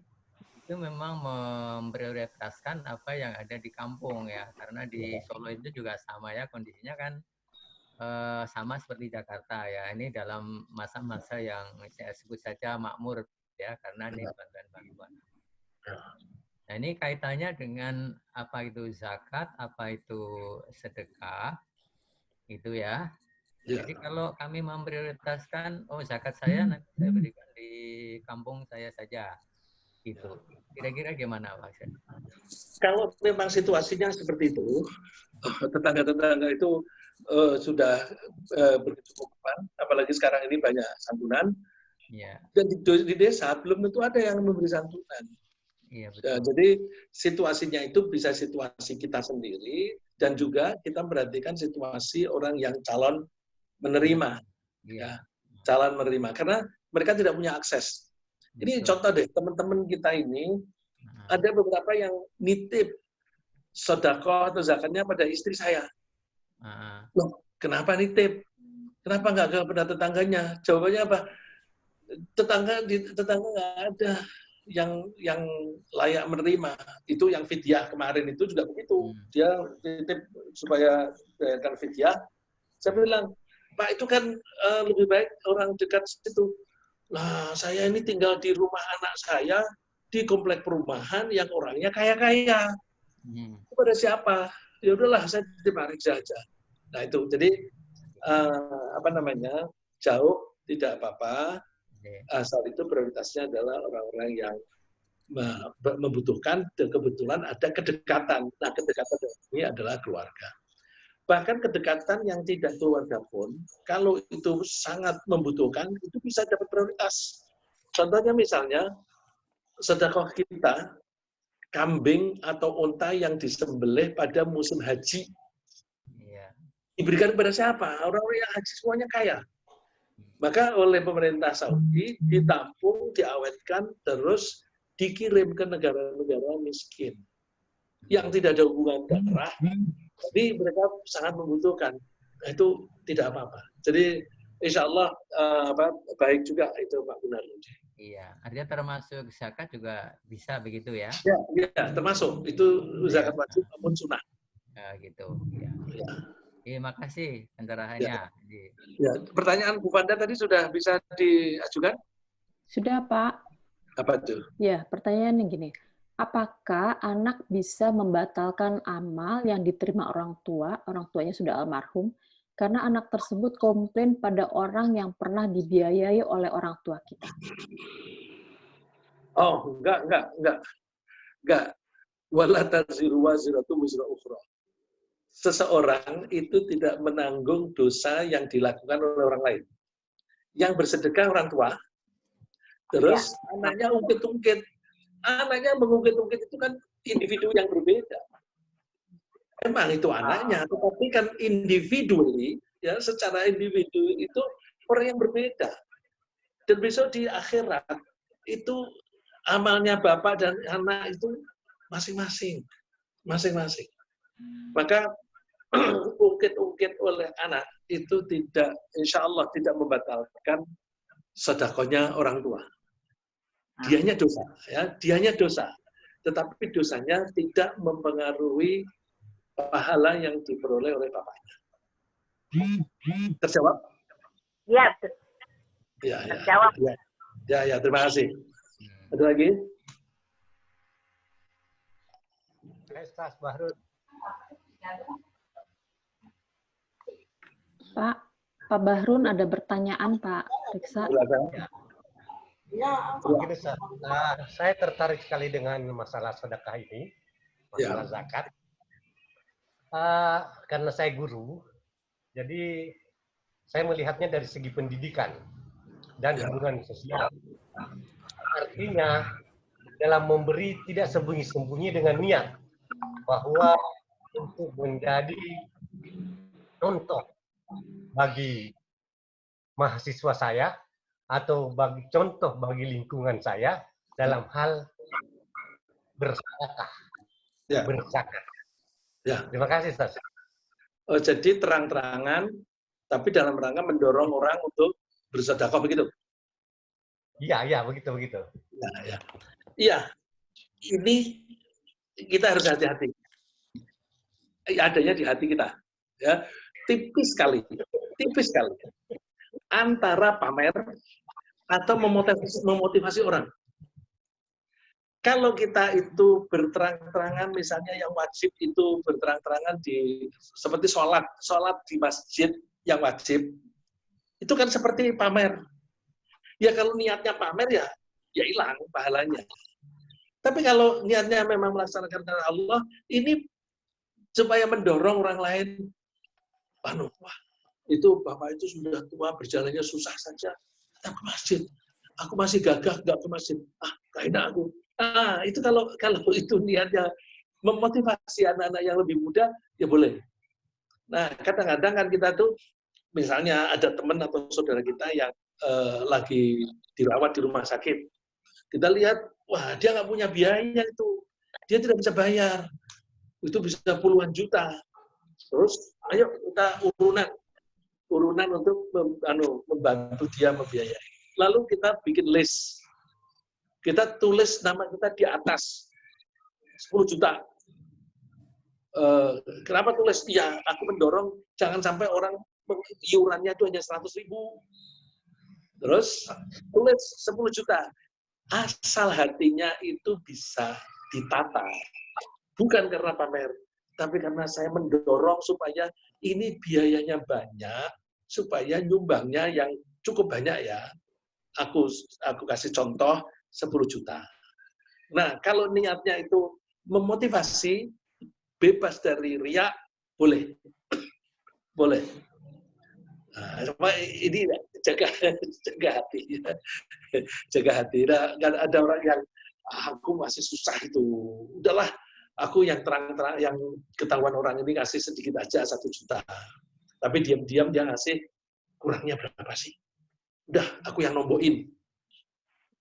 itu memang memprioritaskan apa yang ada di kampung ya, karena di Solo itu juga sama ya kondisinya kan sama seperti Jakarta ya. Ini dalam masa-masa yang saya sebut saja makmur ya, karena ini bantuan-bantuan. Nah ini kaitannya dengan apa itu zakat, apa itu sedekah, itu ya. Ya. Jadi kalau kami memprioritaskan, oh zakat saya nanti saya berikan di kampung saya saja. Gitu. Kira-kira gimana Pak? Kalau memang situasinya seperti itu, tetangga-tetangga itu sudah berkecukupan, apalagi sekarang ini banyak santunan. Ya. Dan di desa belum tentu ada yang memberi santunan. Iya, betul. Jadi situasinya itu bisa situasi kita sendiri dan juga kita memperhatikan situasi orang yang calon menerima. Iya. Ya, calon menerima karena mereka tidak punya akses. Ini contoh deh, teman-teman kita ini ada beberapa yang nitip sedekah atau zakatnya pada istri saya. Loh, kenapa nitip? Kenapa nggak ke pada tetangganya? Jawabannya apa? Tetangga nggak ada yang layak menerima. Itu yang fidyah kemarin itu juga begitu. Dia nitip supaya bayarkan fidyah. Saya bilang, Pak itu kan lebih baik orang dekat situ. Nah, saya ini tinggal di rumah anak saya di komplek perumahan yang orangnya kaya-kaya. Kepada siapa? Ya udahlah, saya terima saja. Nah itu, jadi jauh tidak apa-apa. Asal itu prioritasnya adalah orang-orang yang membutuhkan dan kebetulan ada kedekatan. Nah, kedekatan ini adalah keluarga. Bahkan kedekatan yang tidak keluarga pun, kalau itu sangat membutuhkan, itu bisa dapat prioritas. Contohnya misalnya, sedekah kita, kambing atau unta yang disembelih pada musim haji. Diberikan kepada siapa? Orang-orang yang haji semuanya kaya. Maka oleh pemerintah Saudi, ditampung, diawetkan, terus dikirim ke negara-negara miskin. Yang tidak ada hubungan darah, tapi mereka sangat membutuhkan. Nah, itu tidak apa-apa. Jadi insya Allah baik juga itu Pak Gunarudi. Iya, artinya termasuk zakat juga bisa begitu ya? Ya, termasuk. Itu zakat wajib maupun sunnah. Gitu. Ya. Terima kasih pencerahannya. Ya. Pertanyaan Bu Vanda tadi sudah bisa diajukan? Sudah Pak. Apa tuh? Ya, pertanyaannya gini. Apakah anak bisa membatalkan amal yang diterima orang tuanya sudah almarhum, karena anak tersebut komplain pada orang yang pernah dibiayai oleh orang tua kita? Oh, enggak. Wala taziru waziratu wizra ukhra. Seseorang itu tidak menanggung dosa yang dilakukan oleh orang lain. Yang bersedekah orang tua, terus anaknya ungkit-ungkit. Anaknya mengungkit-ungkit itu kan individu yang berbeda. Memang itu anaknya, tetapi kan individually, ya secara individu itu orang yang berbeda. Dan besok di akhirat itu amalnya bapak dan anak itu masing-masing. Maka ungkit-ungkit oleh anak itu tidak, insya Allah tidak membatalkan sedekahnya orang tua. Dianya dosa, ya, dianya dosa. Tetapi dosanya tidak mempengaruhi pahala yang diperoleh oleh bapaknya. Terjawab? Iya. Ya, terjawab. Ya, terima kasih. Ada lagi? Ustaz Bahrun. Pak Bahrun ada pertanyaan, Pak Riksa. Begini, Ustaz. Saya tertarik sekali dengan masalah sedekah ini, masalah zakat. Karena saya guru, jadi saya melihatnya dari segi pendidikan dan hubungan sosial. Artinya, dalam memberi tidak sembunyi-sembunyi dengan niat bahwa untuk menjadi contoh bagi mahasiswa saya atau bagi contoh bagi lingkungan saya dalam hal bersedekah, berzakat. Terima kasih, Ustaz. Oh, jadi terang-terangan, tapi dalam rangka mendorong orang untuk bersedekah begitu? Iya, begitu. Iya, ini kita harus hati-hati. Adanya di hati kita, ya, tipis sekali, antara pamer atau memotivasi orang. Kalau kita itu berterang-terangan, misalnya yang wajib itu berterang-terangan seperti sholat di masjid yang wajib, itu kan seperti pamer. Ya kalau niatnya pamer ya hilang pahalanya. Tapi kalau niatnya memang melaksanakan karena Allah, ini supaya mendorong orang lain, wah itu Bapak itu sudah tua, berjalannya susah saja, datang ke masjid. Aku masih gagah nggak ke masjid. Kayaknya aku. Itu kalau itu niatnya memotivasi anak-anak yang lebih muda, ya boleh. Nah, kadang-kadang kan kita tuh, misalnya ada teman atau saudara kita yang lagi dirawat di rumah sakit. Kita lihat, wah dia nggak punya biaya itu. Dia tidak bisa bayar. Itu bisa puluhan juta. Terus, ayo kita urunan untuk membantu dia membiayai. Lalu kita bikin list. Kita tulis nama kita di atas 10 juta. Kenapa tulis? Ya, aku mendorong jangan sampai orang iurannya itu hanya 100.000. Terus tulis 10 juta. Asal hatinya itu bisa ditata. Bukan karena pamer, tapi karena saya mendorong supaya ini biayanya banyak, supaya nyumbangnya yang cukup banyak ya. Aku kasih contoh 10 juta. Nah, kalau niatnya itu memotivasi, bebas dari riya, boleh. Boleh. Nah, ini jaga hati. Jaga hati. Ada orang yang, aku masih susah itu. Udahlah, aku yang terang-terang, yang ketahuan orang ini kasih sedikit aja 1 juta. Tapi diam-diam dia ngasih, kurangnya berapa sih? Udah, aku yang nombokin.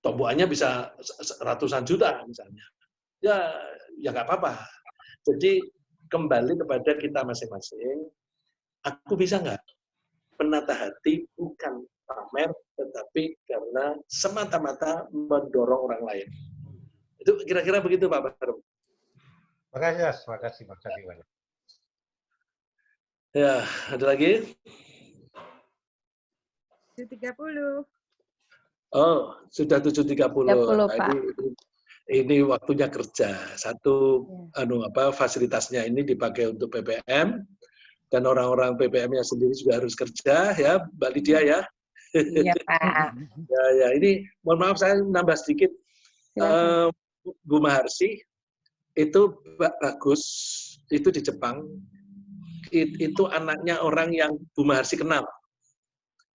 Tombokannya bisa ratusan juta misalnya. Ya nggak apa-apa. Jadi kembali kepada kita masing-masing. Aku bisa nggak menata hati bukan pamer, tetapi karena semata-mata mendorong orang lain. Itu kira-kira begitu Pak Baru. Makasih banyak. Ya, ada lagi? 7.30. Oh, sudah 7.30. Pak. Ini waktunya kerja. Satu fasilitasnya ini dipakai untuk PPM dan orang-orang PPM-nya sendiri juga harus kerja ya, Mbak Lydia ya. Iya, Pak. ya, ini mohon maaf saya nambah sedikit. Bu Maharsi itu bagus, itu di Jepang. Itu anaknya orang yang Bu Maharsi kenal.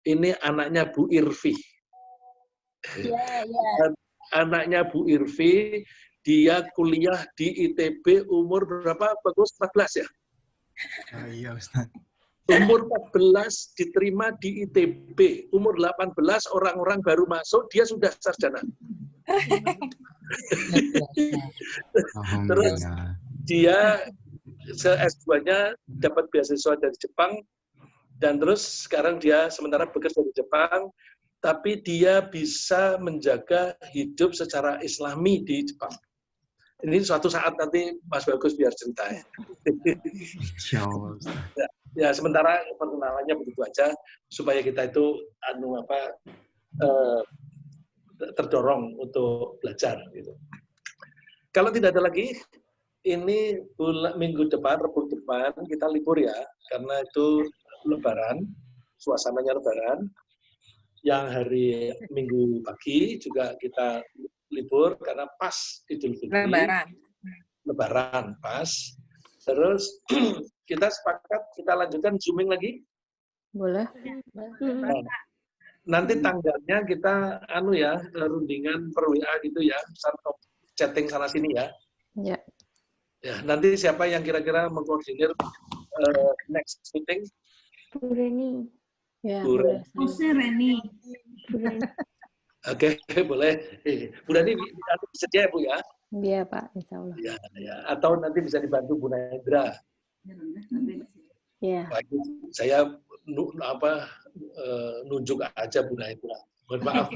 Ini anaknya Bu Irvi. Anaknya Bu Irvi, dia kuliah di ITB umur berapa? Bagus 14 ya? Iya, Ustaz. Umur 14 diterima di ITB, umur 18 orang-orang baru masuk, dia sudah sarjana. Terus dia S2-nya dapat beasiswa dari Jepang, dan terus sekarang dia sementara bekerja di Jepang, tapi dia bisa menjaga hidup secara islami di Jepang. Ini suatu saat nanti Mas Bagus biar cerita ya. Ya, sementara perkenalannya begitu aja supaya kita itu terdorong untuk belajar gitu. Kalau tidak ada lagi, ini minggu depan, Rabu depan kita libur ya, karena itu Lebaran, suasananya Lebaran. Yang hari Minggu pagi juga kita libur karena pas Idul Fitri. Lebaran pas. Terus kita sepakat kita lanjutkan zooming lagi. Boleh. Nah, nanti tanggalnya kita rundingan per WA gitu ya, chatting sana sini ya. Ya. Ya, nanti siapa yang kira-kira mengkoordinir next meeting? Bu Reni. Ya, Bu boleh. Reni. Oke, boleh. Bu Rani bersedia ya, Bu ya? Iya, Pak, insya Allah. Ya. Atau nanti bisa dibantu Bu Naendra. Ya. Saya nunjuk aja Bu Naendra. Mohon maaf.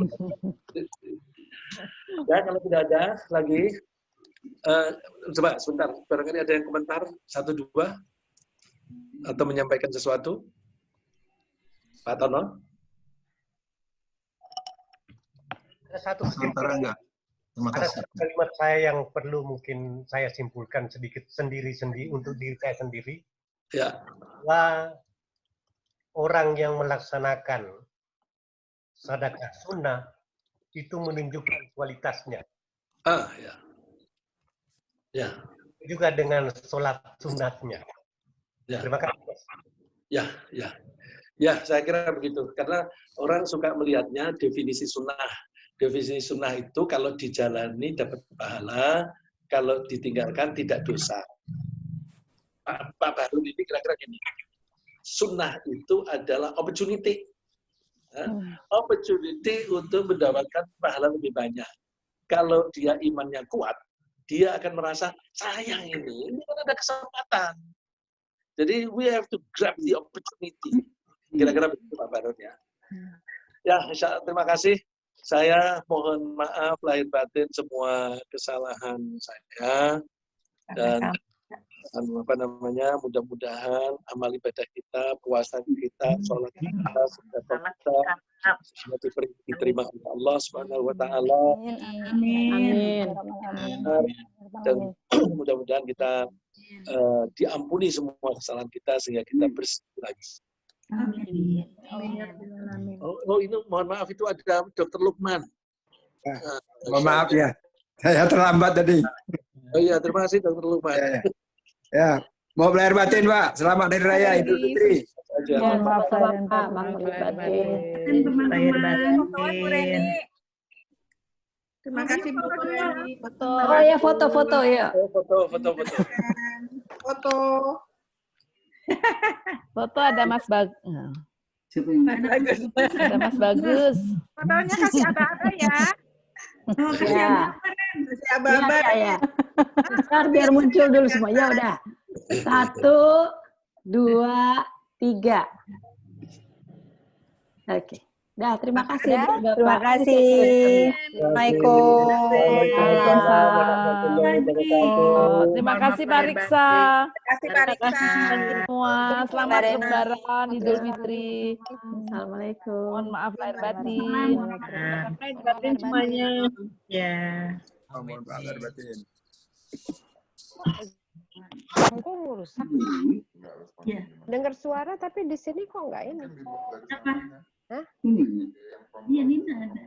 Ya, kalau tidak ada lagi, coba sebentar. Barangkali ada yang komentar, 1-2, atau menyampaikan sesuatu. Pak Tono? Ada satu kalimat saya yang perlu mungkin saya simpulkan sedikit sendiri untuk diri saya sendiri. Ya. Bahwa orang yang melaksanakan sedekah sunnah itu menunjukkan kualitasnya. Ya. Ya. Juga dengan sholat sunatnya. Ya. Terima kasih. Ya. Ya, saya kira begitu. Karena orang suka melihatnya definisi sunnah. Definisi sunnah itu kalau dijalani dapat pahala, kalau ditinggalkan tidak dosa. Pak Baru ini kira-kira gini. Sunnah itu adalah opportunity. Opportunity untuk mendapatkan pahala lebih banyak. Kalau dia imannya kuat, dia akan merasa, sayang ini kan ada kesempatan. Jadi, we have to grab the opportunity. Kira-kira begitu Pak Barun ya. Ya, terima kasih. Saya mohon maaf lahir batin semua kesalahan saya. Dan mudah-mudahan amal ibadah kita, puasa kita, sholat kita, sedekah kita semua diterima oleh Allah Subhanahu wa taala. Amin. Dan mudah-mudahan kita diampuni semua kesalahan kita sehingga kita bersih lagi. Amin. Oh, ini mohon maaf itu ada Dr. Lukman. Mohon maaf ya, saya terlambat tadi. Oh iya, terima kasih Dr. Lukman. Ya, mau lahir batin Pak, selamat hari raya Idul Fitri. Ya, maaf Pak, maaf batin. Terima kasih Bu Reni. Oh ya, foto-foto ya. Foto. Foto ada Mas Bagus. Ada Mas Bagus. Fotonya kasih ada-ada ya. Ya. Kasih aba-aba. Ya. Ntar biar muncul dulu semua. Ya udah. 1, 2, 3. Oke. Dah, terima kasih Bapak. Terima kasih. Assalamualaikum. Terima kasih Pak Riksa. Terima kasih Pak Riksa. Semua selamat Lebaran Idul Fitri. Assalamualaikum. Mohon maaf lahir batin. Lahir batin semuanya. Ya. Mohon maaf lahir batin. Kok rusak? Ya. Dengar suara tapi di sini kok nggak ini? Apa? Hah? Iya, Nina ada.